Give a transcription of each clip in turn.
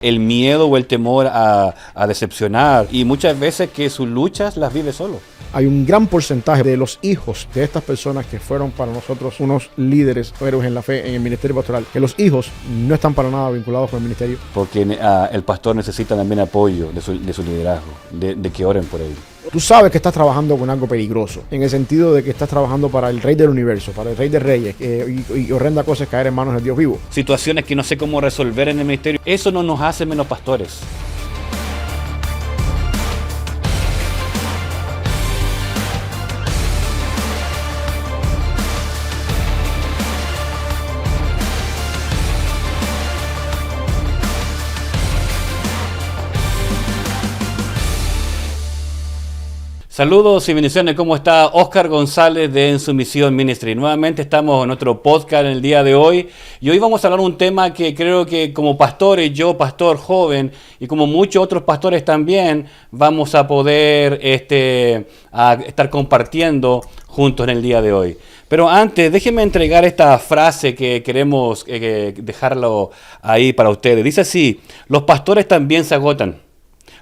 el miedo o el temor a decepcionar, y muchas veces que sus luchas las vive solo. Hay un gran porcentaje de los hijos de estas personas que fueron para nosotros unos líderes, héroes en la fe, en el ministerio pastoral, que los hijos no están para nada vinculados con el ministerio. Porque el pastor necesita también apoyo de su liderazgo, de que oren por él. Tú sabes que estás trabajando con algo peligroso, en el sentido de que estás trabajando para el Rey del Universo, para el Rey de Reyes, y horrenda cosa es caer en manos del Dios vivo. Situaciones que no sé cómo resolver en el ministerio, eso no nos hace menos pastores. Saludos y bendiciones, ¿cómo está? Oscar González de En Su Misión Ministry. Nuevamente estamos en nuestro podcast en el día de hoy y hoy vamos a hablar de un tema que creo que como pastores, yo pastor joven y como muchos otros pastores también, vamos a poder estar compartiendo juntos en el día de hoy. Pero antes, déjenme entregar esta frase que queremos dejarlo ahí para ustedes. Dice así: los pastores también se agotan,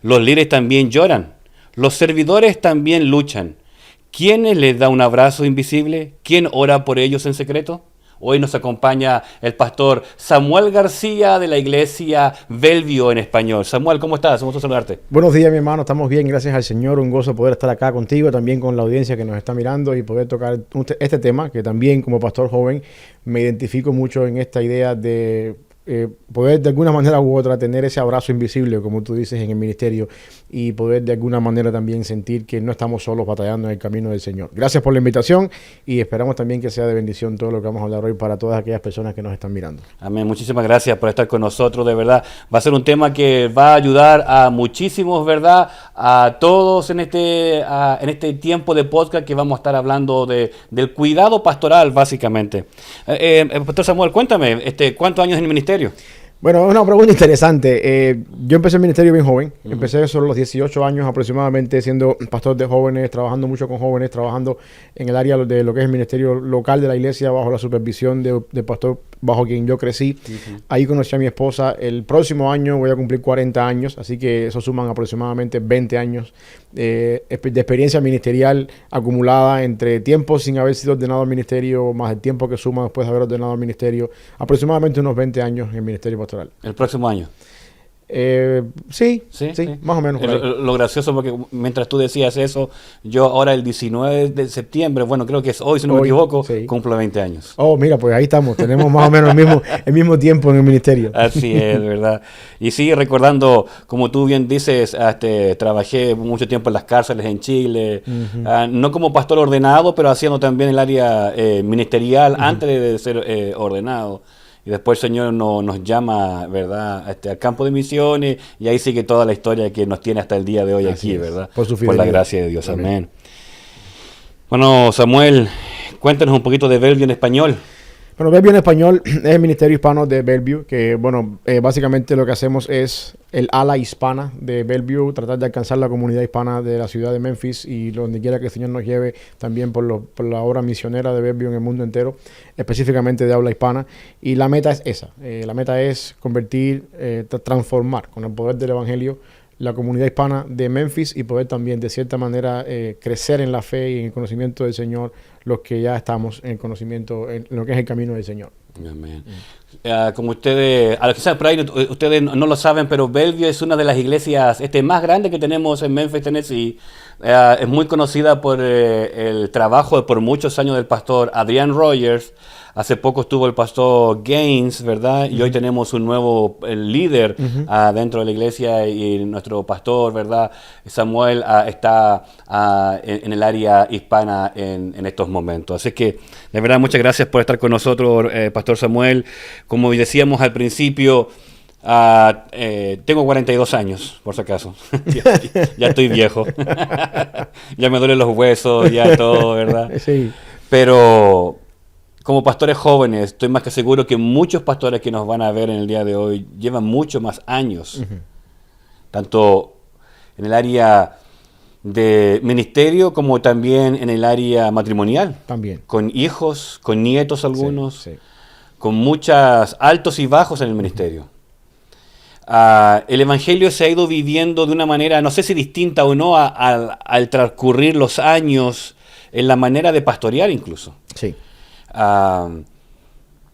los líderes también lloran. Los servidores también luchan. ¿Quién les da un abrazo invisible? ¿Quién ora por ellos en secreto? Hoy nos acompaña el pastor Samuel García de la iglesia Bellevue en español. Samuel, ¿cómo estás? Un gusto saludarte. Buenos días, mi hermano. Estamos bien, gracias al Señor. Un gozo poder estar acá contigo, también con la audiencia que nos está mirando y poder tocar este tema, que también como pastor joven me identifico mucho en esta idea de poder de alguna manera u otra tener ese abrazo invisible, como tú dices, en el ministerio, y poder de alguna manera también sentir que no estamos solos batallando en el camino del Señor. Gracias por la invitación y esperamos también que sea de bendición todo lo que vamos a hablar hoy para todas aquellas personas que nos están mirando. Amén. Muchísimas gracias por estar con nosotros, de verdad. Va a ser un tema que va a ayudar a muchísimos, ¿verdad? A todos en este tiempo de podcast que vamos a estar hablando del cuidado pastoral, básicamente. Pastor Samuel, cuéntame, ¿cuántos años en el ministerio? Bueno, es una pregunta interesante. Yo empecé el ministerio bien joven. Empecé sobre los 18 años aproximadamente siendo pastor de jóvenes, trabajando mucho con jóvenes, trabajando en el área de lo que es el ministerio local de la iglesia bajo la supervisión del pastor bajo quien yo crecí. Ahí conocí a mi esposa. El próximo año voy a cumplir 40 años, así que eso suman aproximadamente 20 años de experiencia ministerial acumulada entre tiempo sin haber sido ordenado al ministerio, más el tiempo que suma después de haber ordenado al ministerio, aproximadamente unos 20 años en el ministerio pastoral. ¿El próximo año? Sí, más o menos. Lo gracioso, porque mientras tú decías eso, yo ahora el 19 de septiembre, bueno, creo que es hoy, si no me equivoco, cumplo 20 años. Oh, mira, pues ahí estamos, tenemos más o menos el mismo tiempo en el ministerio. Así es, ¿verdad? Y sí, recordando, como tú bien dices, trabajé mucho tiempo en las cárceles en Chile, no como pastor ordenado, pero haciendo también el área ministerial antes de ser ordenado. Y después el Señor nos llama, ¿verdad?, al campo de misiones, y ahí sigue toda la historia que nos tiene hasta el día de hoy aquí, ¿verdad? Por la gracia de Dios. Amén. Bueno, Samuel, cuéntanos un poquito de Bellevue en español. Bueno, Bellevue en español es el ministerio hispano de Bellevue, que bueno, básicamente lo que hacemos es el ala hispana de Bellevue, tratar de alcanzar la comunidad hispana de la ciudad de Memphis y donde quiera que el Señor nos lleve, también por la obra misionera de Bellevue en el mundo entero, específicamente de habla hispana. Y la meta es esa, la meta es convertir, transformar con el poder del evangelio la comunidad hispana de Memphis y poder también de cierta manera crecer en la fe y en el conocimiento del Señor, los que ya estamos en el conocimiento, en lo que es el camino del Señor. Amén. Como ustedes, quizás por ahí ustedes no lo saben, pero Bellevue es una de las iglesias más grandes que tenemos en Memphis, Tennessee. Es muy conocida por el trabajo por muchos años del pastor Adrian Rogers. Hace poco estuvo el pastor Gaines, ¿verdad? Y hoy tenemos un nuevo líder dentro de la iglesia, y nuestro pastor, ¿verdad?, Samuel, está en el área hispana en estos momentos. Así que, de verdad, muchas gracias por estar con nosotros, Pastor Samuel. Como decíamos al principio, tengo 42 años, por si acaso. ya estoy viejo. Ya me duelen los huesos, ya todo, ¿verdad? Sí. Pero como pastores jóvenes, estoy más que seguro que muchos pastores que nos van a ver en el día de hoy llevan mucho más años, tanto en el área de ministerio como también en el área matrimonial. También. Con hijos, con nietos algunos, sí. con muchos altos y bajos en el ministerio. el Evangelio se ha ido viviendo de una manera, no sé si distinta o no, al transcurrir los años, en la manera de pastorear incluso. Sí.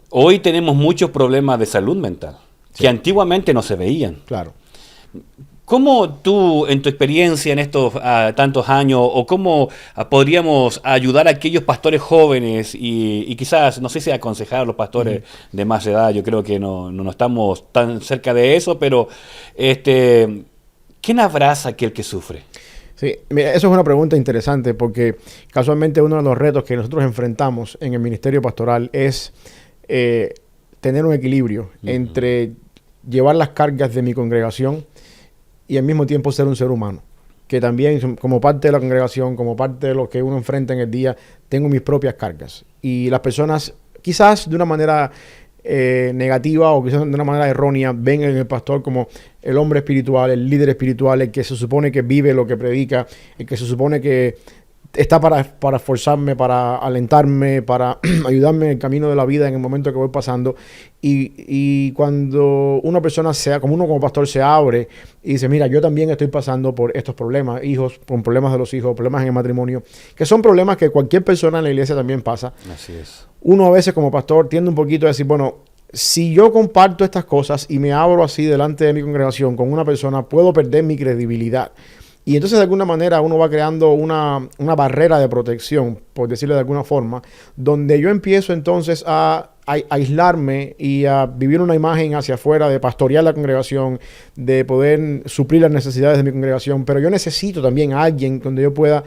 Hoy tenemos muchos problemas de salud mental, que antiguamente no se veían. Claro. ¿Cómo tú, en tu experiencia en estos tantos años, o cómo podríamos ayudar a aquellos pastores jóvenes y quizás, no sé si aconsejar a los pastores de más edad, yo creo que no estamos tan cerca de eso, pero ¿quién abraza a aquel que sufre? Sí, mira, eso es una pregunta interesante porque casualmente uno de los retos que nosotros enfrentamos en el ministerio pastoral es tener un equilibrio entre llevar las cargas de mi congregación y al mismo tiempo ser un ser humano, que también como parte de la congregación, como parte de lo que uno enfrenta en el día, tengo mis propias cargas. Y las personas, quizás de una manera negativa o quizás de una manera errónea, ven en el pastor como el hombre espiritual, el líder espiritual, el que se supone que vive lo que predica, el que se supone que está para esforzarme, para alentarme, para ayudarme en el camino de la vida en el momento que voy pasando. Y cuando una persona como pastor se abre y dice, mira, yo también estoy pasando por estos problemas, con problemas de los hijos, problemas en el matrimonio, que son problemas que cualquier persona en la iglesia también pasa. Así es. Uno a veces como pastor tiende un poquito a decir, bueno, si yo comparto estas cosas y me abro así delante de mi congregación con una persona, puedo perder mi credibilidad. Y entonces de alguna manera uno va creando una barrera de protección, por decirlo de alguna forma, donde yo empiezo entonces a aislarme y a vivir una imagen hacia afuera de pastorear la congregación, de poder suplir las necesidades de mi congregación, pero yo necesito también a alguien donde yo pueda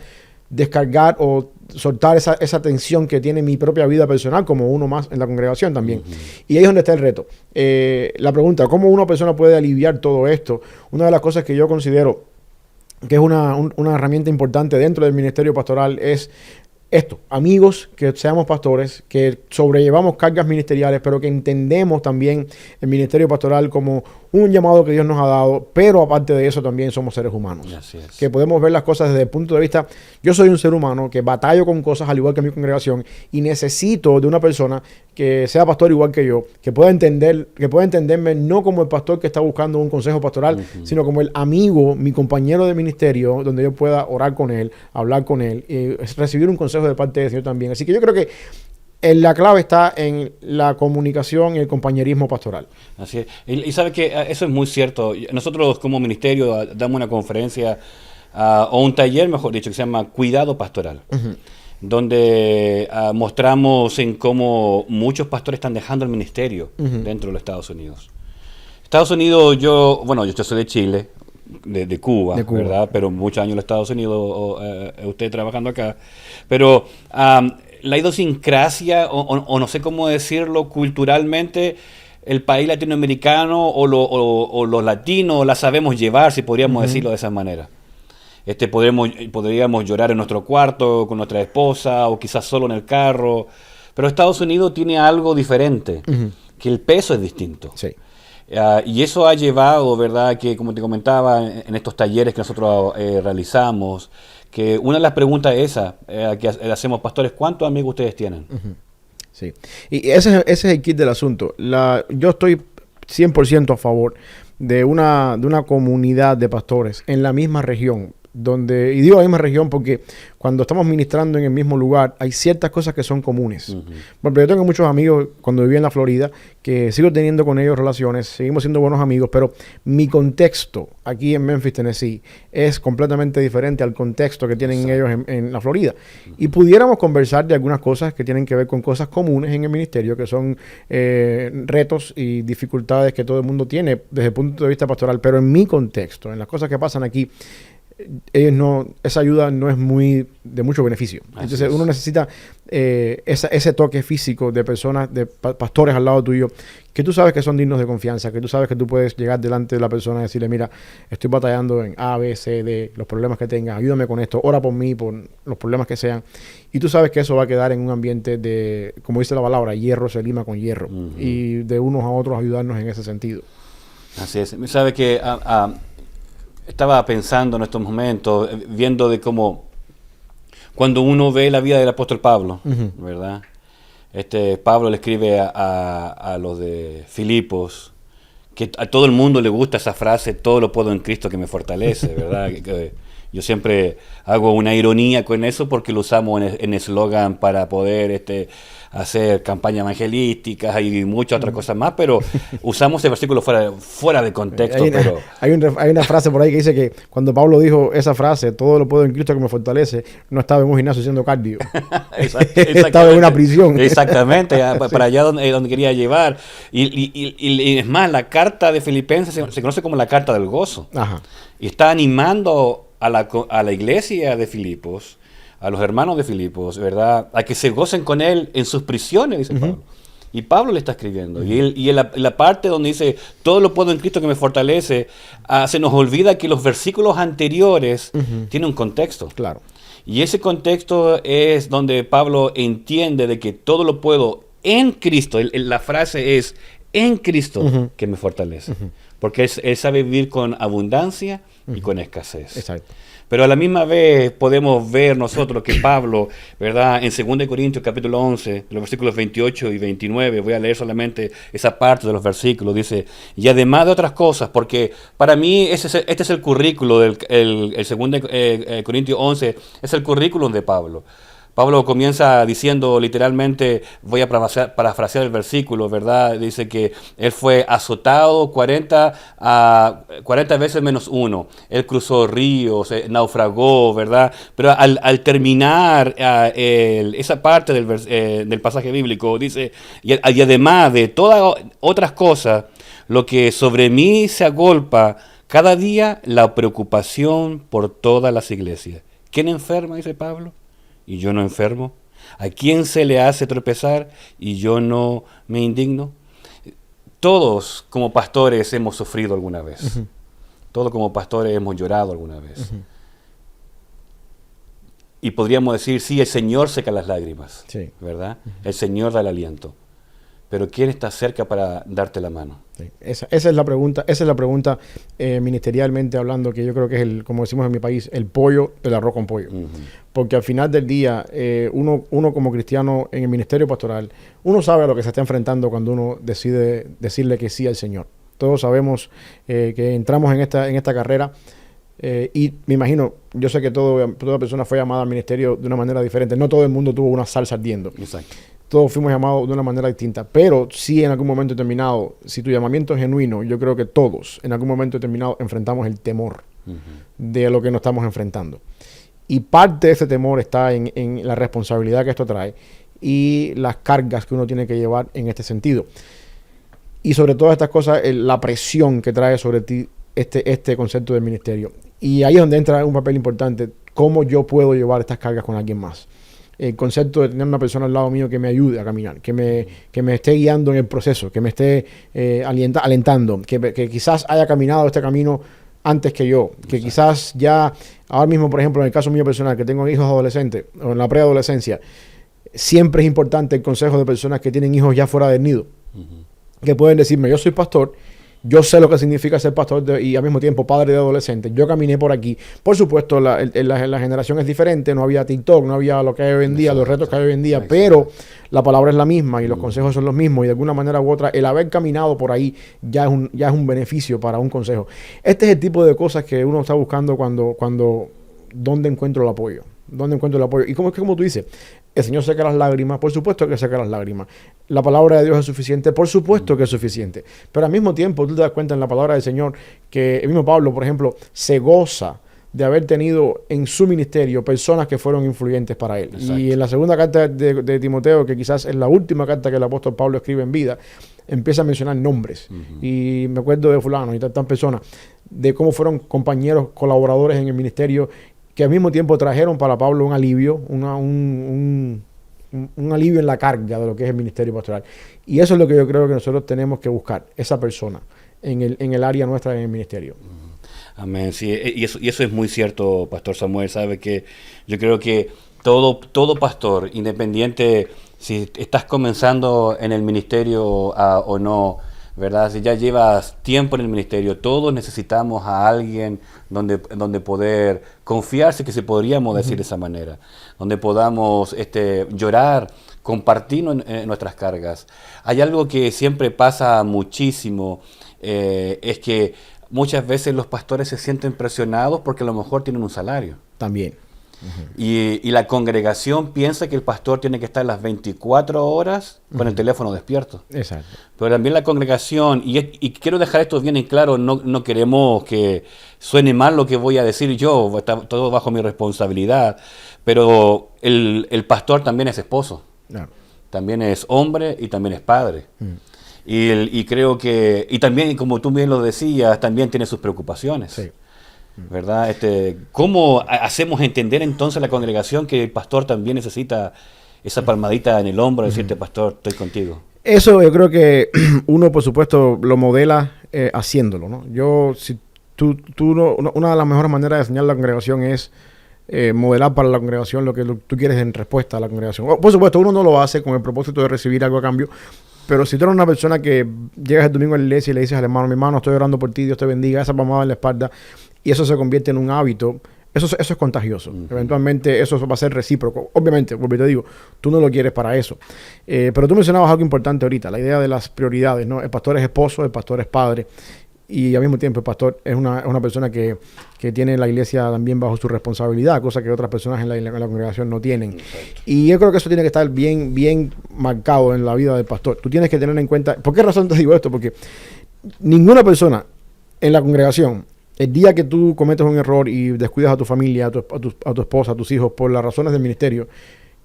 descargar o soltar esa tensión que tiene mi propia vida personal como uno más en la congregación también. Y ahí es donde está el reto. La pregunta, ¿cómo una persona puede aliviar todo esto? Una de las cosas que yo considero que es una herramienta importante dentro del ministerio pastoral es esto, amigos que seamos pastores, que sobrellevamos cargas ministeriales, pero que entendemos también el ministerio pastoral como un llamado que Dios nos ha dado, pero aparte de eso también somos seres humanos. Así es. Que podemos ver las cosas desde el punto de vista, yo soy un ser humano que batallo con cosas al igual que mi congregación y necesito de una persona que sea pastor igual que yo, que pueda entenderme no como el pastor que está buscando un consejo pastoral, sino como el amigo, mi compañero de ministerio, donde yo pueda orar con él, hablar con él y recibir un consejo de parte del Señor también. Así que yo creo que la clave está en la comunicación y el compañerismo pastoral. Así es. Y sabe que eso es muy cierto. Nosotros como ministerio damos una conferencia o un taller, mejor dicho, que se llama Cuidado Pastoral, donde mostramos en cómo muchos pastores están dejando el ministerio dentro de los Estados Unidos. Estados Unidos, yo soy de Chile, de Cuba, ¿verdad? Pero muchos años en los Estados Unidos, usted trabajando acá. Pero la idiosincrasia, o no sé cómo decirlo, culturalmente, el país latinoamericano o los latinos la sabemos llevar, si podríamos decirlo de esa manera. Podríamos llorar en nuestro cuarto con nuestra esposa o quizás solo en el carro. Pero Estados Unidos tiene algo diferente, que el peso es distinto. Sí. Y eso ha llevado, ¿verdad?, que como te comentaba en estos talleres que nosotros realizamos, que una de las preguntas es esa, que hacemos pastores, ¿cuántos amigos ustedes tienen? Sí, y ese es el kit del asunto. Yo estoy 100% a favor de una comunidad de pastores en la misma región, y digo la misma región porque cuando estamos ministrando en el mismo lugar hay ciertas cosas que son comunes. Bueno, yo tengo muchos amigos cuando viví en la Florida que sigo teniendo con ellos relaciones, seguimos siendo buenos amigos, pero mi contexto aquí en Memphis, Tennessee es completamente diferente al contexto que tienen ellos en la Florida. Y pudiéramos conversar de algunas cosas que tienen que ver con cosas comunes en el ministerio, que son retos y dificultades que todo el mundo tiene desde el punto de vista pastoral, pero en mi contexto, en las cosas que pasan aquí, esa ayuda no es de mucho beneficio. Entonces uno necesita ese toque físico de personas, de pastores al lado tuyo, que tú sabes que son dignos de confianza, que tú sabes que tú puedes llegar delante de la persona y decirle, mira, estoy batallando en A, B, C, D, los problemas que tengas, ayúdame con esto, ora por mí, por los problemas que sean. Y tú sabes que eso va a quedar en un ambiente de, como dice la palabra, hierro se lima con hierro, y de unos a otros ayudarnos en ese sentido. Así es. Sabe que estaba pensando en estos momentos, viendo de cómo cuando uno ve la vida del apóstol Pablo, ¿verdad? Pablo le escribe a los de Filipos que a todo el mundo le gusta esa frase, todo lo puedo en Cristo que me fortalece, ¿verdad? Yo siempre hago una ironía con eso porque lo usamos en eslogan para poder hacer campañas evangelísticas y muchas otras cosas más, pero usamos ese versículo fuera de contexto. Hay una frase por ahí que dice que cuando Pablo dijo esa frase, todo lo puedo en Cristo que me fortalece, no estaba en un gimnasio haciendo cardio. Estaba en una prisión. Exactamente, para allá donde quería llevar. Y es más, la carta de Filipenses se conoce como la carta del gozo. Ajá. Y está animando a la iglesia de Filipos, a los hermanos de Filipos, ¿verdad? A que se gocen con él en sus prisiones, dice Pablo. Y Pablo le está escribiendo. Y en la parte donde dice, todo lo puedo en Cristo que me fortalece, se nos olvida que los versículos anteriores tienen un contexto. Claro. Y ese contexto es donde Pablo entiende de que todo lo puedo en Cristo. La frase es, en Cristo que me fortalece. Porque él sabe vivir con abundancia y con escasez. Exacto. Pero a la misma vez podemos ver nosotros que Pablo, ¿verdad? En 2 Corintios capítulo 11, los versículos 28 y 29, voy a leer solamente esa parte de los versículos, dice, y además de otras cosas, porque para mí este es el currículo del 2 Corintios 11, es el currículum de Pablo. Pablo comienza diciendo literalmente, voy a parafrasear el versículo, ¿verdad? Dice que él fue azotado 40 veces menos uno. Él cruzó ríos, naufragó, ¿verdad? Pero al terminar esa parte del pasaje bíblico, dice, y además de todas otras cosas, lo que sobre mí se agolpa cada día, la preocupación por todas las iglesias. ¿Quién enferma? Dice Pablo. Y yo no enfermo. ¿A quién se le hace tropezar y yo no me indigno? Todos como pastores hemos sufrido alguna vez. Todos como pastores hemos llorado alguna vez. Y podríamos decir, sí, el Señor seca las lágrimas, sí, ¿verdad? El Señor da el aliento. Pero ¿quién está cerca para darte la mano? Sí. Esa es la pregunta ministerialmente hablando, que yo creo que es, como decimos en mi país, el pollo del arroz con pollo. Porque al final del día, uno como cristiano en el ministerio pastoral, uno sabe a lo que se está enfrentando cuando uno decide decirle que sí al Señor. Todos sabemos que entramos en esta carrera y me imagino, yo sé que toda persona fue llamada al ministerio de una manera diferente. No todo el mundo tuvo una salsa ardiendo. Exacto. Todos fuimos llamados de una manera distinta, pero sí en algún momento determinado, si tu llamamiento es genuino, yo creo que todos en algún momento determinado enfrentamos el temor de lo que nos estamos enfrentando. Y parte de ese temor está en la responsabilidad que esto trae y las cargas que uno tiene que llevar en este sentido. Y sobre todas estas cosas, la presión que trae sobre ti este concepto del ministerio. Y ahí es donde entra un papel importante, cómo yo puedo llevar estas cargas con alguien más. El concepto de tener una persona al lado mío que me ayude a caminar, que me esté guiando en el proceso, que me esté alentando, que quizás haya caminado este camino antes que yo, que quizás ya, ahora mismo, por ejemplo, en el caso mío personal, que tengo hijos adolescentes o en la preadolescencia, siempre es importante el consejo de personas que tienen hijos ya fuera del nido, que pueden decirme, yo soy pastor, yo sé lo que significa ser pastor y al mismo tiempo padre de adolescentes. Yo caminé por aquí. Por supuesto, la generación es diferente. No había TikTok, no había lo que hay hoy en día, los retos que hay hoy en día. Pero la palabra es la misma y los consejos son los mismos. Y de alguna manera u otra, el haber caminado por ahí ya es un beneficio para un consejo. Este es el tipo de cosas que uno está buscando cuando ¿dónde encuentro el apoyo? ¿Dónde encuentro el apoyo? Y como tú dices, el Señor seca las lágrimas, por supuesto que seca las lágrimas. La palabra de Dios es suficiente, por supuesto que es suficiente. Pero al mismo tiempo tú te das cuenta en la palabra del Señor que el mismo Pablo, por ejemplo, se goza de haber tenido en su ministerio personas que fueron influyentes para él. Exacto. Y en la segunda carta de Timoteo, que quizás es la última carta que el apóstol Pablo escribe en vida, empieza a mencionar nombres. Y me acuerdo de fulano y tantas personas, de cómo fueron compañeros, colaboradores en el ministerio, que al mismo tiempo trajeron para Pablo un alivio, un alivio en la carga de lo que es el ministerio pastoral. Y eso es lo que yo creo que nosotros tenemos que buscar, esa persona, en el área nuestra en el ministerio. Amén, sí, y eso es muy cierto, Pastor Samuel, sabe que yo creo que todo pastor, independiente si estás comenzando en el ministerio o no, ¿verdad? Si ya llevas tiempo en el ministerio, todos necesitamos a alguien donde poder confiarse, que se podríamos decir de esa manera, donde podamos llorar, compartir nuestras cargas. Hay algo que siempre pasa muchísimo es que muchas veces los pastores se sienten presionados porque a lo mejor tienen un salario. También. Y la congregación piensa que el pastor tiene que estar las 24 horas con el teléfono despierto. Exacto. Pero también la congregación, y quiero dejar esto bien en claro, no queremos que suene mal lo que voy a decir yo, está todo bajo mi responsabilidad, pero el pastor también es esposo, Claro. también es hombre y también es padre. Y creo que, y también, como tú bien lo decías, también tiene sus preocupaciones. Sí. ¿Verdad? ¿Cómo hacemos entender entonces a la congregación que el pastor también necesita esa palmadita en el hombro, decirte, pastor, estoy contigo? Eso yo creo que uno, por supuesto, lo modela haciéndolo, ¿no? Una de las mejores maneras de enseñar a la congregación es modelar para la congregación lo que tú quieres en respuesta a la congregación. Por supuesto, uno no lo hace con el propósito de recibir algo a cambio, pero si tú eres una persona que llegas el domingo a la iglesia y le dices al hermano, mi hermano, estoy orando por ti, Dios te bendiga, esa palmada en la espalda, y eso se convierte en un hábito, eso es contagioso. Eventualmente eso va a ser recíproco. Obviamente, porque te digo, tú no lo quieres para eso. Pero tú mencionabas algo importante ahorita, la idea de las prioridades, ¿no? El pastor es esposo, el pastor es padre, y al mismo tiempo el pastor es una persona que tiene la iglesia también bajo su responsabilidad, cosa que otras personas en la congregación no tienen. Exacto. Y yo creo que eso tiene que estar bien marcado en la vida del pastor. Tú tienes que tener en cuenta, ¿por qué razón te digo esto? Porque ninguna persona en la congregación, el día que tú cometes un error y descuidas a tu familia, a tu esposa, a tus hijos, por las razones del ministerio,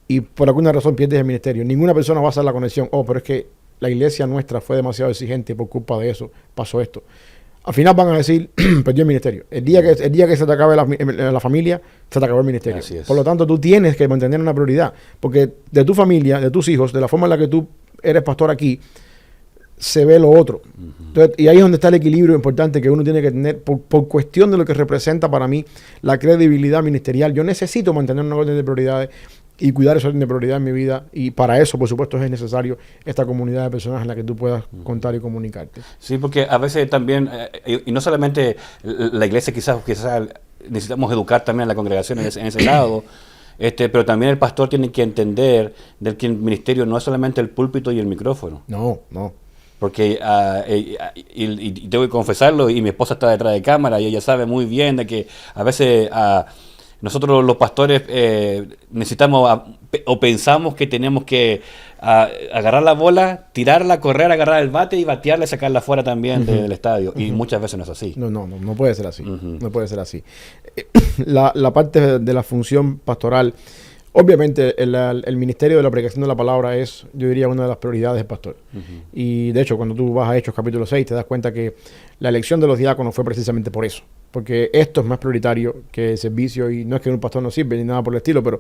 y por alguna razón pierdes el ministerio, ninguna persona va a hacer la conexión, pero es que la iglesia nuestra fue demasiado exigente, por culpa de eso pasó esto. Al final van a decir, perdió el ministerio. El día que se te acabe la familia, se te acabó el ministerio. Así es. Por lo tanto, tú tienes que mantener una prioridad, porque de tu familia, de tus hijos, de la forma en la que tú eres pastor aquí, se ve lo otro. Entonces, y ahí es donde está el equilibrio importante que uno tiene que tener por cuestión de lo que representa para mí la credibilidad ministerial. Yo necesito mantener una orden de prioridades y cuidar esa orden de prioridad en mi vida, y para eso, por supuesto, es necesario esta comunidad de personas en la que tú puedas contar y comunicarte. Sí, porque a veces también, y no solamente la iglesia, quizás necesitamos educar también a la congregación en ese lado, pero también el pastor tiene que entender de que el ministerio no es solamente el púlpito y el micrófono. No. Porque, y tengo que confesarlo, y mi esposa está detrás de cámara y ella sabe muy bien de que a veces nosotros los pastores necesitamos o pensamos que tenemos que agarrar la bola, tirarla, correr, agarrar el bate y batearla y sacarla fuera también del estadio. Y muchas veces no es así. No puede ser así. No puede ser así. La parte de la función pastoral, obviamente el ministerio de la predicación de la palabra es, yo diría, una de las prioridades del pastor. Y de hecho, cuando tú vas a Hechos capítulo 6, te das cuenta que la elección de los diáconos fue precisamente por eso. Porque esto es más prioritario que el servicio, y no es que un pastor no sirve ni nada por el estilo, pero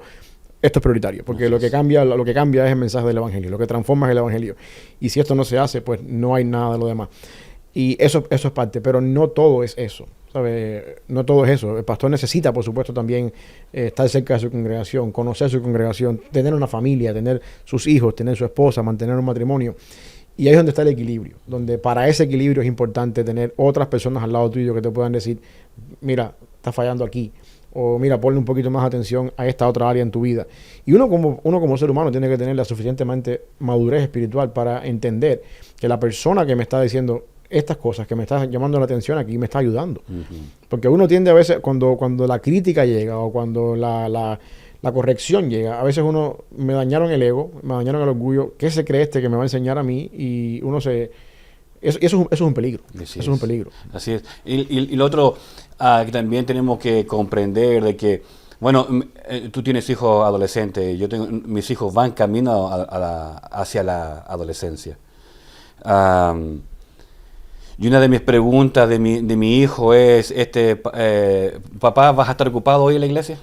esto es prioritario. Porque lo que cambia es el mensaje del evangelio, lo que transforma es el evangelio. Y si esto no se hace, pues no hay nada de lo demás. Y eso es parte, pero no todo es eso. ¿Sabe? No todo es eso. El pastor necesita, por supuesto, también estar cerca de su congregación, conocer su congregación, tener una familia, tener sus hijos, tener su esposa, mantener un matrimonio. Y ahí es donde está el equilibrio, donde para ese equilibrio es importante tener otras personas al lado tuyo que te puedan decir, mira, estás fallando aquí, o mira, ponle un poquito más atención a esta otra área en tu vida. Y uno como ser humano tiene que tener la suficientemente madurez espiritual para entender que la persona que me está diciendo estas cosas, que me está llamando la atención aquí, me está ayudando. Porque uno tiende a veces, cuando la crítica llega o cuando la corrección llega, a veces me dañaron el ego, me dañaron el orgullo, ¿qué se cree que me va a enseñar a mí? Y uno eso es un peligro. Eso es un peligro. Así es. Y lo otro que también tenemos que comprender de que, bueno, tú tienes hijos adolescentes, mis hijos van camino hacia la adolescencia. Y una de mis preguntas de mi hijo es, papá, ¿vas a estar ocupado hoy en la iglesia?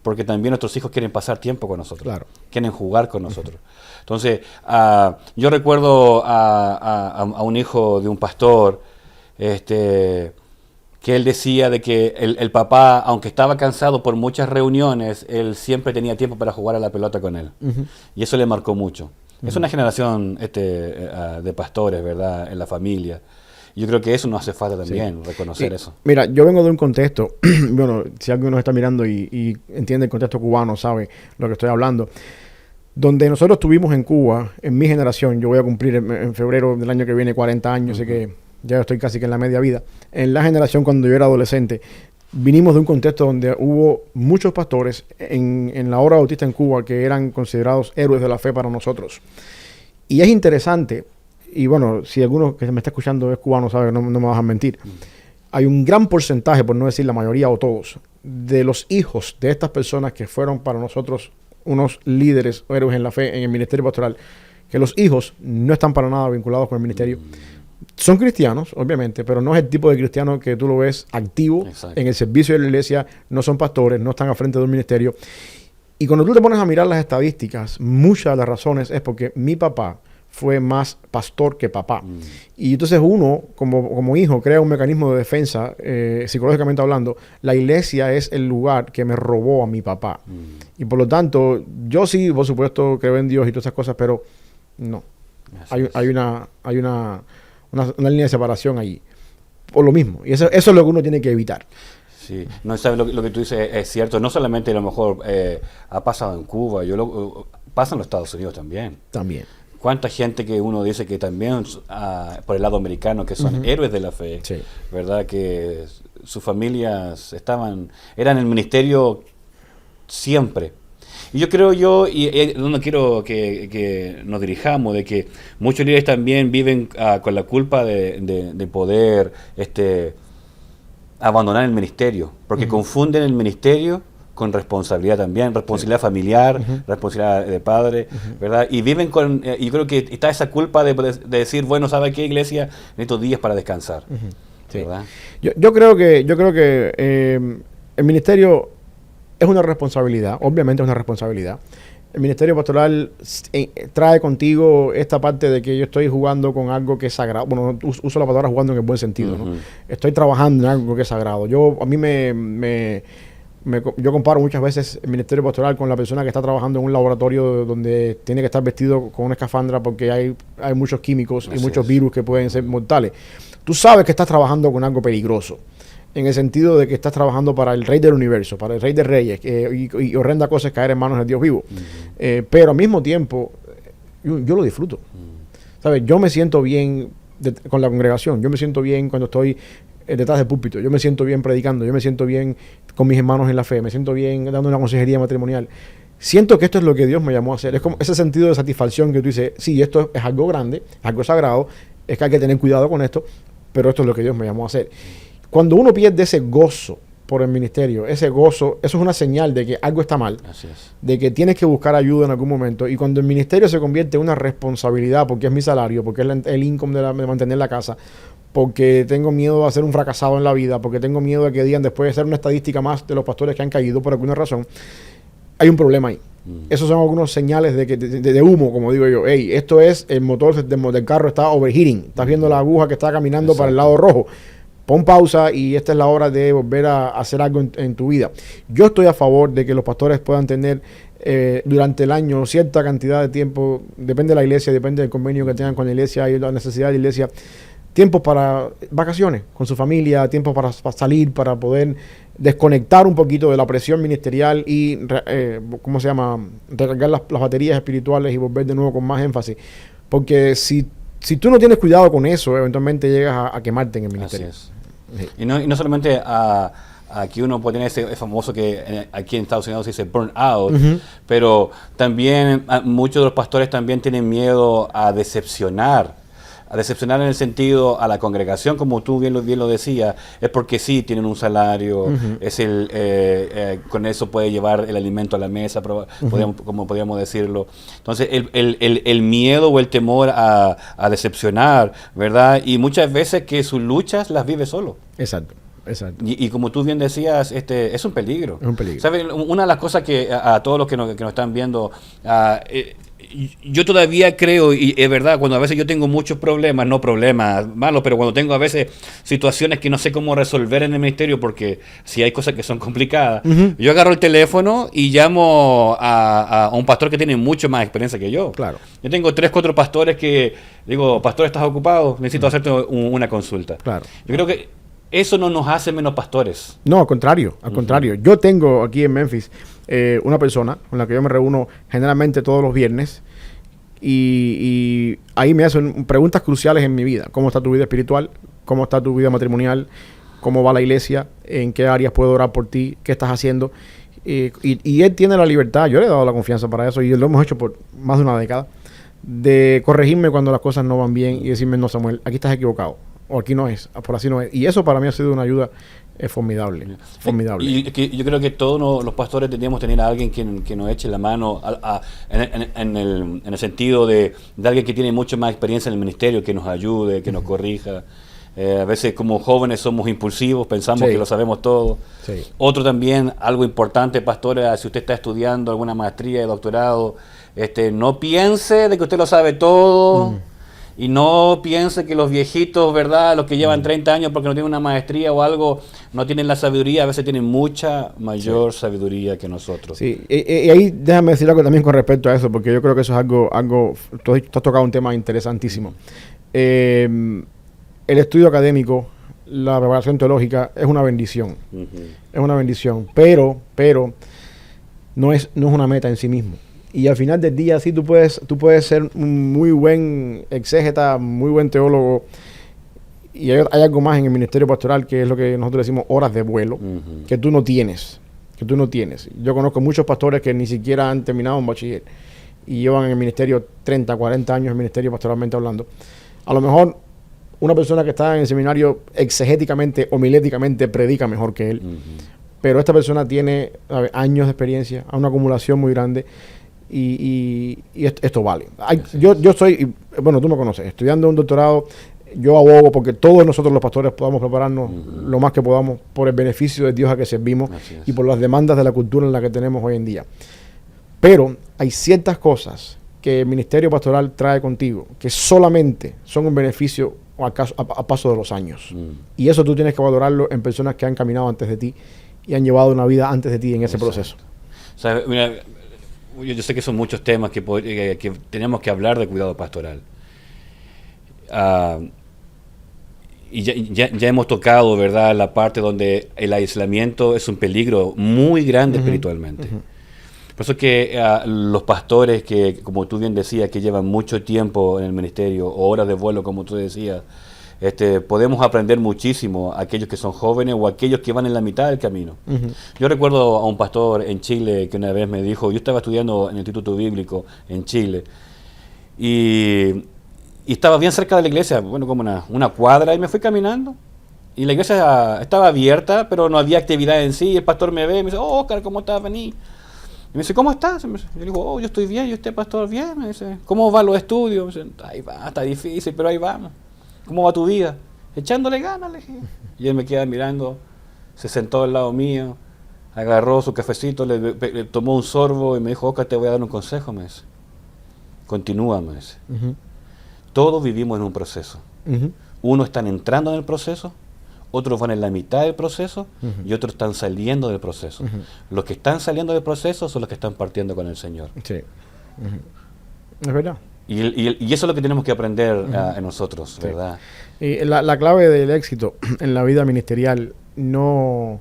Porque también nuestros hijos quieren pasar tiempo con nosotros, claro, quieren jugar con nosotros. Entonces, yo recuerdo a un hijo de un pastor, que él decía de que el papá, aunque estaba cansado por muchas reuniones, él siempre tenía tiempo para jugar a la pelota con él. Y eso le marcó mucho. Es una generación de pastores, ¿verdad?, en la familia. Yo creo que eso nos hace falta también, reconocer eso. Mira, yo vengo de un contexto, bueno, si alguien nos está mirando y entiende el contexto cubano, sabe lo que estoy hablando, donde nosotros tuvimos en Cuba, en mi generación, yo voy a cumplir en febrero del año que viene 40 años, así que ya estoy casi que en la media vida, en la generación cuando yo era adolescente, vinimos de un contexto donde hubo muchos pastores en la obra bautista en Cuba que eran considerados héroes de la fe para nosotros. Y es interesante, y bueno, si alguno que me está escuchando es cubano, sabe que no me vas a mentir. Hay un gran porcentaje, por no decir la mayoría o todos, de los hijos de estas personas que fueron para nosotros unos líderes o héroes en la fe en el ministerio pastoral, que los hijos no están para nada vinculados con el ministerio. Son cristianos, obviamente, pero no es el tipo de cristiano que tú lo ves activo en el servicio de la iglesia, no son pastores, no están al frente de un ministerio. Y cuando tú te pones a mirar las estadísticas, muchas de las razones es porque mi papá fue más pastor que papá. Y entonces uno, como hijo, crea un mecanismo de defensa, psicológicamente hablando. La iglesia es el lugar que me robó a mi papá. Y por lo tanto, yo sí, por supuesto, creo en Dios y todas esas cosas, pero no. Hay una línea de separación allí. Por lo mismo. Y eso es lo que uno tiene que evitar. Sí, no sabes lo que tú dices es cierto. No solamente a lo mejor ha pasado en Cuba, pasa en los Estados Unidos también. También. ¿Cuánta gente que uno dice que también, por el lado americano, que son héroes de la fe, sí, verdad? Que sus familias eran el ministerio siempre. Y yo creo y no quiero que nos dirijamos, de que muchos líderes también viven con la culpa de poder abandonar el ministerio, porque confunden el ministerio con responsabilidad también, responsabilidad familiar, responsabilidad de padre, ¿verdad? Y viven yo creo que está esa culpa de decir, bueno, ¿sabe qué, iglesia? Necesito días para descansar, ¿verdad? Yo creo que el ministerio es una responsabilidad, obviamente es una responsabilidad. El ministerio pastoral trae contigo esta parte de que yo estoy jugando con algo que es sagrado. Bueno, uso la palabra jugando en el buen sentido, ¿no? Estoy trabajando en algo que es sagrado. Yo comparo muchas veces el ministerio pastoral con la persona que está trabajando en un laboratorio donde tiene que estar vestido con una escafandra porque hay muchos químicos y muchos virus que pueden ser mortales. Tú sabes que estás trabajando con algo peligroso, en el sentido de que estás trabajando para el rey del universo, para el rey de reyes, y horrenda cosa es caer en manos del Dios vivo. Pero al mismo tiempo, yo lo disfruto. ¿Sabes? Yo me siento bien con la congregación, yo me siento bien cuando estoy detrás del púlpito, yo me siento bien predicando, yo me siento bien con mis hermanos en la fe, me siento bien dando una consejería matrimonial. Siento que esto es lo que Dios me llamó a hacer. Es como ese sentido de satisfacción que tú dices, sí, esto es algo grande, es algo sagrado, es que hay que tener cuidado con esto, pero esto es lo que Dios me llamó a hacer. Cuando uno pierde ese gozo por el ministerio, ese gozo, eso es una señal de que algo está mal, Así es. de que tienes que buscar ayuda en algún momento. Y cuando el ministerio se convierte en una responsabilidad, porque es mi salario, porque es el income de mantener la casa, porque tengo miedo de ser un fracasado en la vida, porque tengo miedo de que digan después de ser una estadística más de los pastores que han caído por alguna razón, hay un problema ahí. Esos son algunos señales de humo, como digo yo. Hey, esto es el motor del carro está overheating. Estás viendo la aguja que está caminando para el lado rojo. Pon pausa y esta es la hora de volver a hacer algo en tu vida. Yo estoy a favor de que los pastores puedan tener durante el año cierta cantidad de tiempo, depende de la iglesia, depende del convenio que tengan con la iglesia y la necesidad de la iglesia, tiempos para vacaciones con su familia, tiempos para salir, para poder desconectar un poquito de la presión ministerial y, recargar las baterías espirituales y volver de nuevo con más énfasis. Porque si tú no tienes cuidado con eso, eventualmente llegas a quemarte en el ministerio. Así es. Sí. Y no solamente aquí uno puede tener ese famoso que aquí en Estados Unidos se dice burnout, pero también muchos de los pastores también tienen miedo a decepcionar en el sentido a la congregación, como tú bien lo decías, es porque sí tienen un salario, es con eso puede llevar el alimento a la mesa, como podríamos decirlo. Entonces el miedo o el temor a decepcionar, ¿verdad? Y muchas veces que sus luchas las vive solo. Exacto. Y como tú bien decías, es un peligro. Es un peligro. ¿Sabes? Una de las cosas que a todos los que nos están viendo, yo todavía creo, y es verdad, cuando a veces yo tengo muchos problemas, no problemas malos, pero cuando tengo a veces situaciones que no sé cómo resolver en el ministerio, porque si hay cosas que son complicadas, yo agarro el teléfono y llamo a un pastor que tiene mucho más experiencia que yo. Claro. Yo tengo 3, 4 pastores que digo, pastor, ¿estás ocupado? Necesito hacerte una consulta. Claro. Yo creo que eso no nos hace menos pastores. No, al contrario. Yo tengo aquí en Memphis una persona con la que yo me reúno generalmente todos los viernes y ahí me hacen preguntas cruciales en mi vida. ¿Cómo está tu vida espiritual? cómo está tu vida matrimonial, cómo va la iglesia, en qué áreas puedo orar por ti, qué estás haciendo. Y él tiene la libertad, yo le he dado la confianza para eso, y lo hemos hecho por más de una década, de corregirme cuando las cosas no van bien y decirme, no, Samuel, aquí estás equivocado, o aquí no es, por así no es. Y eso para mí ha sido una ayuda formidable. Y yo creo que todos los pastores tendríamos que tener a alguien que nos eche la mano en el sentido de alguien que tiene mucho más experiencia en el ministerio, que nos ayude, que nos corrija. A veces como jóvenes somos impulsivos, pensamos que lo sabemos todo. Sí. Otro también, algo importante, pastora, si usted está estudiando alguna maestría y doctorado, no piense de que usted lo sabe todo. Y no piense que los viejitos, ¿verdad? Los que llevan 30 años porque no tienen una maestría o algo, no tienen la sabiduría, a veces tienen mucha mayor sabiduría que nosotros. Sí, y ahí déjame decir algo también con respecto a eso, porque yo creo que eso es algo tú has tocado un tema interesantísimo. El estudio académico, la preparación teológica es una bendición. Es una bendición, pero no es una meta en sí mismo. Y al final del día, sí, tú puedes ser un muy buen exégeta, muy buen teólogo. Y hay algo más en el ministerio pastoral, que es lo que nosotros decimos horas de vuelo, que tú no tienes. Yo conozco muchos pastores que ni siquiera han terminado un bachiller y llevan en el ministerio 30, 40 años, en el ministerio pastoralmente hablando. A lo mejor una persona que está en el seminario exegéticamente, homiléticamente, predica mejor que él. Pero esta persona tiene años de experiencia, una acumulación muy grande. Y esto vale. Yo soy, bueno, tú me conoces, estudiando un doctorado, yo abogo porque todos nosotros los pastores podamos prepararnos lo más que podamos por el beneficio de Dios a que servimos y por las demandas de la cultura en la que tenemos hoy en día. Pero hay ciertas cosas que el ministerio pastoral trae contigo que solamente son un beneficio a paso de los años. Y eso tú tienes que valorarlo en personas que han caminado antes de ti y han llevado una vida antes de ti en ese proceso. O sea, mira, yo sé que son muchos temas que tenemos que hablar de cuidado pastoral. Y ya hemos tocado, ¿verdad?, la parte donde el aislamiento es un peligro muy grande espiritualmente. Por eso que los pastores que, como tú bien decías, que llevan mucho tiempo en el ministerio, o horas de vuelo, como tú decías, podemos aprender muchísimo, aquellos que son jóvenes o aquellos que van en la mitad del camino. Yo recuerdo a un pastor en Chile que una vez me dijo, yo estaba estudiando en el Instituto Bíblico en Chile y estaba bien cerca de la iglesia, bueno, como una cuadra, y me fui caminando y la iglesia estaba abierta, pero no había actividad en sí, y el pastor me ve y me dice, oh, Oscar, ¿cómo estás? Vení. Y me dice, ¿cómo estás? Yo le digo, oh, yo estoy bien, ¿y usted, pastor? Bien. Me dice, ¿cómo van los estudios? Me dice, ahí va, está difícil, pero ahí vamos. ¿Cómo va tu vida? Echándole ganas, le dije. Y él me queda mirando, se sentó al lado mío, agarró su cafecito, le tomó un sorbo y me dijo, Oscar, te voy a dar un consejo, me dice. Continúa, me dice. Todos vivimos en un proceso. Unos están entrando en el proceso, otros van en la mitad del proceso y otros están saliendo del proceso. Los que están saliendo del proceso son los que están partiendo con el Señor. Sí. Es verdad. Y eso es lo que tenemos que aprender en nosotros, ¿verdad? Y la clave del éxito en la vida ministerial no...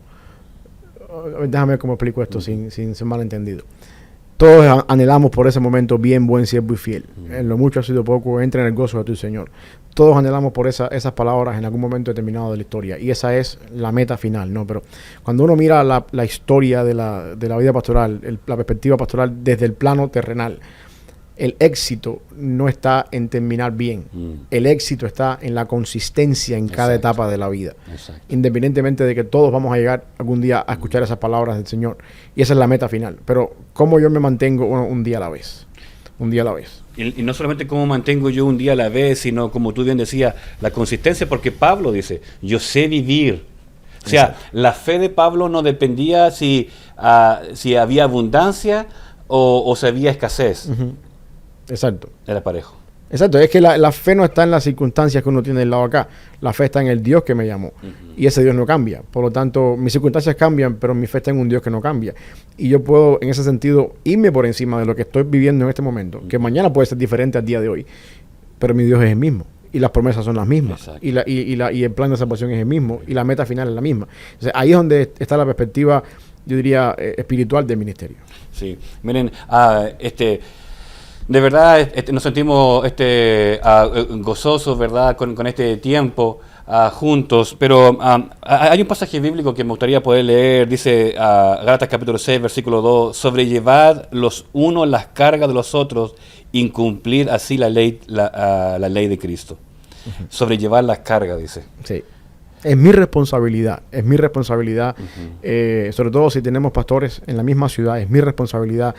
Déjame ver cómo explico esto sin ser malentendido. Todos anhelamos por ese momento bien, buen siervo y fiel. En lo mucho ha sido poco, entra en el gozo de tu Señor. Todos anhelamos por esas palabras en algún momento determinado de la historia. Y esa es la meta final, ¿no? Pero cuando uno mira la historia de la vida pastoral, la perspectiva pastoral desde el plano terrenal, el éxito no está en terminar bien. El éxito está en la consistencia en cada etapa de la vida. Independientemente de que todos vamos a llegar algún día a escuchar esas palabras del Señor. Y esa es la meta final. Pero ¿cómo yo me mantengo un día a la vez? Un día a la vez. Y no solamente cómo mantengo yo un día a la vez, sino como tú bien decías, la consistencia, porque Pablo dice, yo sé vivir. O sea, la fe de Pablo no dependía si había abundancia o si había escasez. Exacto. Era parejo. Exacto, es que la fe no está en las circunstancias que uno tiene del lado acá. La fe está en el Dios que me llamó. Y ese Dios no cambia. Por lo tanto, mis circunstancias cambian, pero mi fe está en un Dios que no cambia. Y yo puedo, en ese sentido, irme por encima de lo que estoy viviendo en este momento, que mañana puede ser diferente al día de hoy. Pero mi Dios es el mismo. Y las promesas son las mismas. Y el plan de salvación es el mismo. Y la meta final es la misma. Entonces, ahí es donde está la perspectiva, yo diría, espiritual del ministerio. Sí. Miren, de verdad nos sentimos gozosos, ¿verdad?, con este tiempo. juntos, pero hay un pasaje bíblico que me gustaría poder leer, dice Gálatas capítulo 6, versículo 2, sobrellevad los unos las cargas de los otros, incumplid así la ley de Cristo. Uh-huh. Sobrellevar las cargas, dice. Sí. Es mi responsabilidad, sobre todo si tenemos pastores en la misma ciudad, es mi responsabilidad,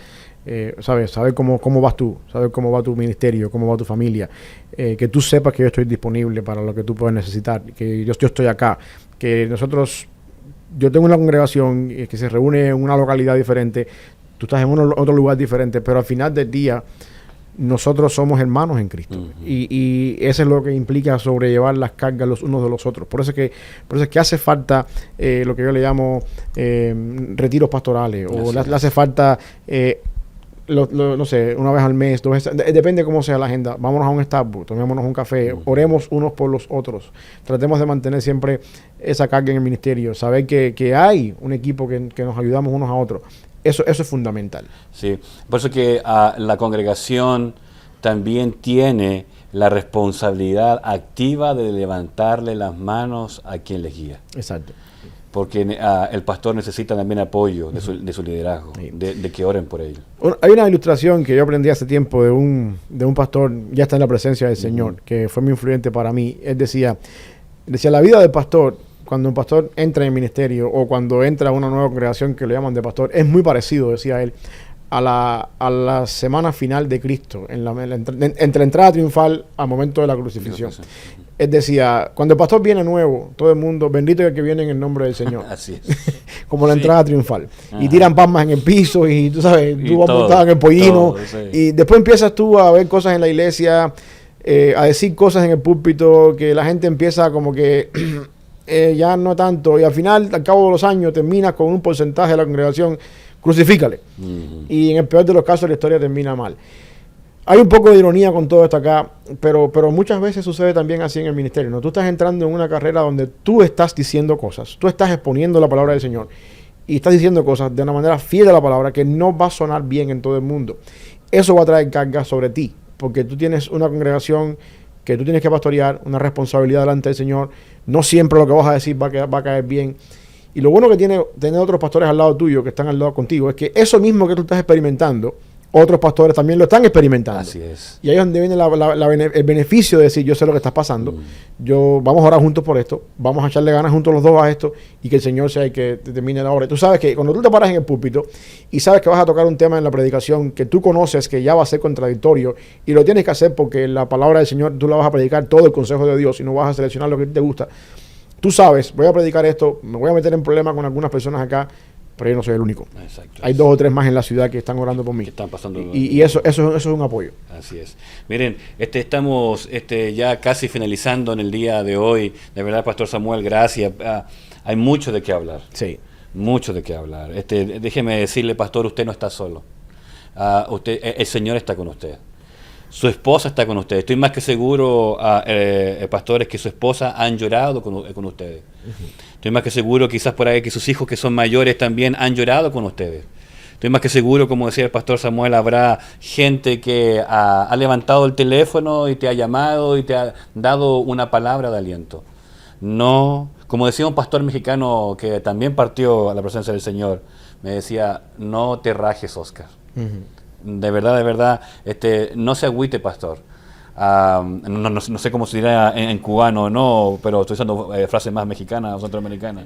saber cómo vas tú, saber cómo va tu ministerio, cómo va tu familia, que tú sepas que yo estoy disponible para lo que tú puedas necesitar, que yo estoy acá, que yo tengo una congregación que se reúne en una localidad diferente, tú estás en otro lugar diferente, pero al final del día nosotros somos hermanos en Cristo. Uh-huh. Y eso es lo que implica sobrellevar las cargas los unos de los otros. Por eso es que hace falta lo que yo le llamo retiros pastorales, o le hace falta no sé, una vez al mes, 2 veces, depende cómo sea la agenda. Vámonos a un Starbucks, tomémonos un café, oremos unos por los otros. Tratemos de mantener siempre esa carga en el ministerio, saber que hay un equipo que nos ayudamos unos a otros. Eso es fundamental. Sí, por eso que la congregación también tiene la responsabilidad activa de levantarle las manos a quien les guía. Exacto. Porque el pastor necesita también apoyo de su liderazgo, sí, de que oren por él. Hay una ilustración que yo aprendí hace tiempo de un pastor, ya está en la presencia del Señor, que fue muy influyente para mí. Él decía, la vida del pastor, cuando un pastor entra en el ministerio o cuando entra a una nueva congregación que le llaman de pastor, es muy parecido, decía él, a la semana final de Cristo, entre la entrada triunfal al momento de la crucifixión. Él decía, cuando el pastor viene nuevo, todo el mundo, bendito es el que viene en el nombre del Señor. Así es. Como la entrada triunfal. Ajá. Y tiran palmas en el piso y tú sabes, tú vas montado en el pollino. Sí. Y después empiezas tú a ver cosas en la iglesia, a decir cosas en el púlpito, que la gente empieza como que ya no tanto. Y al final, al cabo de los años, terminas con un porcentaje de la congregación, crucifícale. Uh-huh. Y en el peor de los casos la historia termina mal. Hay un poco de ironía con todo esto acá, pero muchas veces sucede también así en el ministerio, ¿no? Tú estás entrando en una carrera donde tú estás diciendo cosas, tú estás exponiendo la palabra del Señor y estás diciendo cosas de una manera fiel a la palabra que no va a sonar bien en todo el mundo. Eso va a traer carga sobre ti, porque tú tienes una congregación que tú tienes que pastorear, una responsabilidad delante del Señor. No siempre lo que vas a decir va a caer bien. Y lo bueno que tiene tener otros pastores al lado tuyo, que están al lado contigo, es que eso mismo que tú estás experimentando, otros pastores también lo están experimentando. Así es. Y ahí es donde viene el beneficio de decir, yo sé lo que está pasando, vamos a orar juntos por esto, vamos a echarle ganas juntos los dos a esto, y que el Señor sea el que termine la obra. Tú sabes que cuando tú te paras en el púlpito y sabes que vas a tocar un tema en la predicación que tú conoces que ya va a ser contradictorio, y lo tienes que hacer porque la palabra del Señor tú la vas a predicar todo el consejo de Dios y no vas a seleccionar lo que te gusta. Tú sabes, voy a predicar esto, me voy a meter en problemas con algunas personas acá, pero yo no soy el único. Exacto. Hay 2 o 3 más en la ciudad que están orando por mí. Que están pasando y eso es un apoyo. Así es. Miren, estamos ya casi finalizando en el día de hoy. De verdad, Pastor Samuel, gracias. Hay mucho de qué hablar. Sí. Mucho de qué hablar. Déjeme decirle, Pastor, usted no está solo. El Señor está con usted. Su esposa está con ustedes. Estoy más que seguro, pastores, que su esposa han llorado con ustedes. Uh-huh. Estoy más que seguro, quizás por ahí, que sus hijos que son mayores también han llorado con ustedes. Estoy más que seguro, como decía el pastor Samuel, habrá gente que ha levantado el teléfono y te ha llamado y te ha dado una palabra de aliento. No, como decía un pastor mexicano que también partió a la presencia del Señor, me decía, no te rajes, Oscar. Uh-huh. De verdad, no se agüite, pastor. No sé cómo se dirá en cubano, no, pero estoy usando frases más mexicanas o centroamericanas.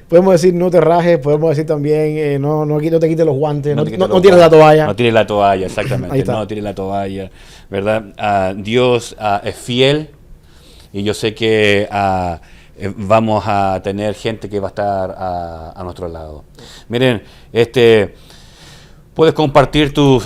Podemos decir no te rajes, podemos decir también no te quites los guantes, no tires la toalla. No tires la toalla, exactamente, no tires la toalla, ¿verdad? Dios es fiel y yo sé que vamos a tener gente que va a estar a nuestro lado. Miren, puedes compartir tus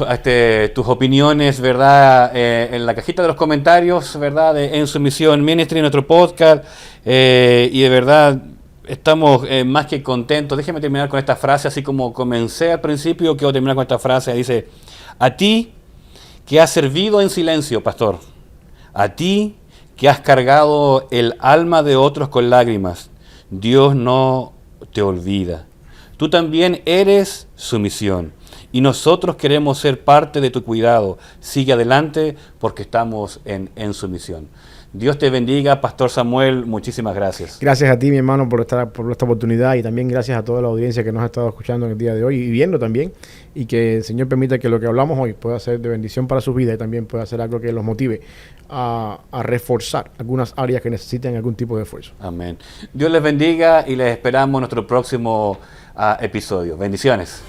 opiniones, ¿verdad? En la cajita de los comentarios, ¿verdad? En Sumisión Ministry, en nuestro podcast. Y de verdad, estamos más que contentos. Déjeme terminar con esta frase, así como comencé al principio, quiero terminar con esta frase. Dice, a ti que has servido en silencio, pastor. A ti que has cargado el alma de otros con lágrimas. Dios no te olvida. Tú también eres su misión. Y nosotros queremos ser parte de tu cuidado. Sigue adelante porque estamos en su misión. Dios te bendiga, Pastor Samuel, muchísimas gracias. Gracias a ti, mi hermano, por esta oportunidad, y también gracias a toda la audiencia que nos ha estado escuchando en el día de hoy y viendo también, y que el Señor permita que lo que hablamos hoy pueda ser de bendición para sus vidas y también pueda ser algo que los motive a reforzar algunas áreas que necesiten algún tipo de esfuerzo. Amén. Dios les bendiga y les esperamos en nuestro próximo episodio. Bendiciones.